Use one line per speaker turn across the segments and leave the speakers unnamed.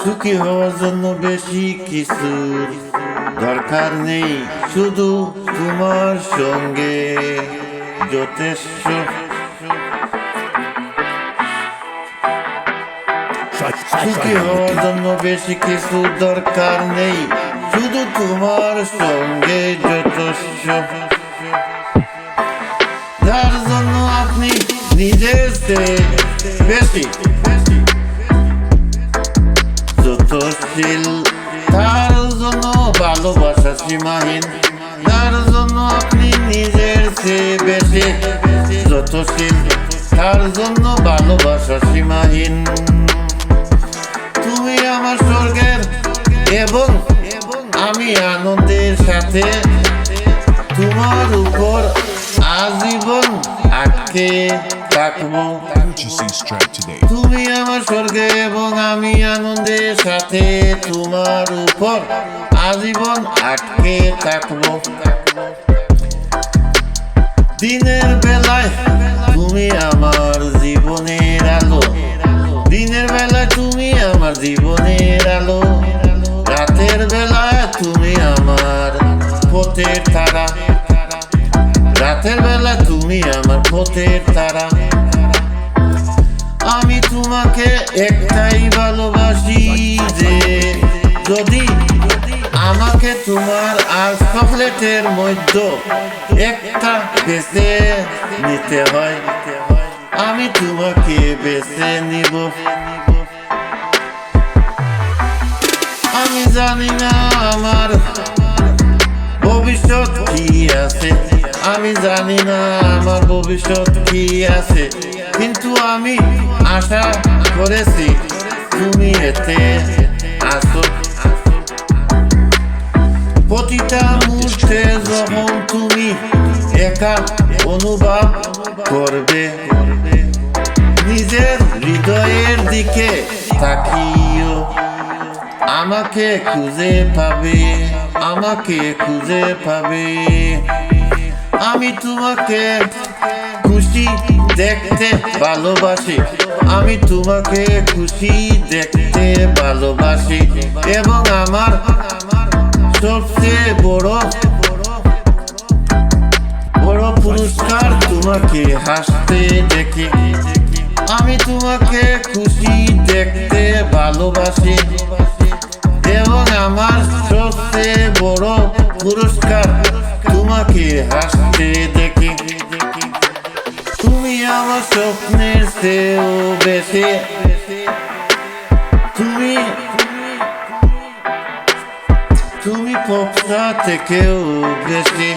সুখী হওয়ার জন্য বেশি কিছুর দরকার নেই, শুধু তোমার সঙ্গে যথেষ্ট। সুখী হওয়ার জন্য বেশি কিছু দরকার নেই, শুধু তোমার সঙ্গে যথেষ্ট। যার জন্য আপনি নিজের চেয়ে বেশি যত্নশীল, তার জন্য ভালোবাসা সীমাহীন। যার জন্য আপনি নিজের চেয়ে বেশি যত্নশীল, তার জন্য ভালোবাসা সীমাহীন। তুমি আমার স্বর্গের এবং আমি আনন্দের সাথে তোমার উপর আজীবন আটকে থাকবো। তুমি আমার স্বর্গে এবং আমি আনন্দের সাথে তোমার উপর আজীবন আটকে থাকবো। দিনের বেলায় তুমি আমার জীবনের আলো, দিনের বেলায় তুমি আমার জীবনের আলো, রাতের বেলায় তুমি আমার পথের তারা, রাতের বেলা তুমি আমার পথের তারা। আমি তোমাকে একটাই ভালোবাসি যে যদি আমাকে তোমার আর চকলেটের মধ্যে একটা বেছে নিতে হয়, আমি তোমাকে বেছে নিব। আমি জানি না আমার ভবিষ্যৎ কি আছে, আমি জানি না আমার ভবিষ্যৎ কি আছে, কিন্তু আমি আশা করেছি তুমি এতে আসো। প্রতিটা মুহূর্তে যখন তুমি একা অনুভব করবে, নিজের হৃদয়ের দিকে তাকিও, আমাকে খুঁজে পাবে, আমাকে খুঁজে পাবে। আমি তোমাকে খুশি দেখতে ভালোবাসি, আমি তোমাকে খুশি দেখতে ভালোবাসি, এবং আমার সবচেয়ে বড় পুরস্কার তোমাকে হাসতে দেখি। আমি তোমাকে খুশি দেখতে ভালোবাসি, এবং আমার সবচেয়ে বড় পুরস্কার তোমাকে হাসতে দেখি। তুমি আমার স্বপ্নের চেয়েও বেশি, তুমি পপসা থেকেও বেশি,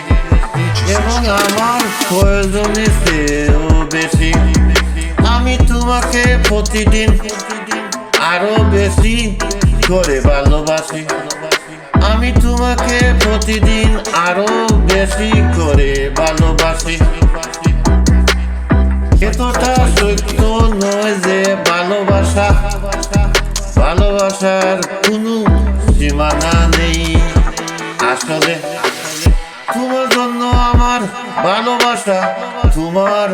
এবং আমার প্রয়োজনের চেয়েও বেশি। আমি তোমাকে প্রতিদিন আরো বেশি করে ভালোবাসি, আমি তোমাকে প্রতিদিন আরো বেশি করে ভালোবাসি। এতটা সত্য নয় যে ভালোবাসার কোনো সীমানা নেই। আসলে তোমার জন্য আমার ভালোবাসা তোমার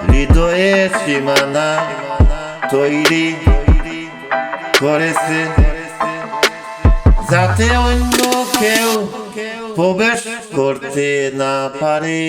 হৃদয়ে সীমানা তৈরি করেছে, যাতে অন্য কেউ প্রবেশ করতে না পারে।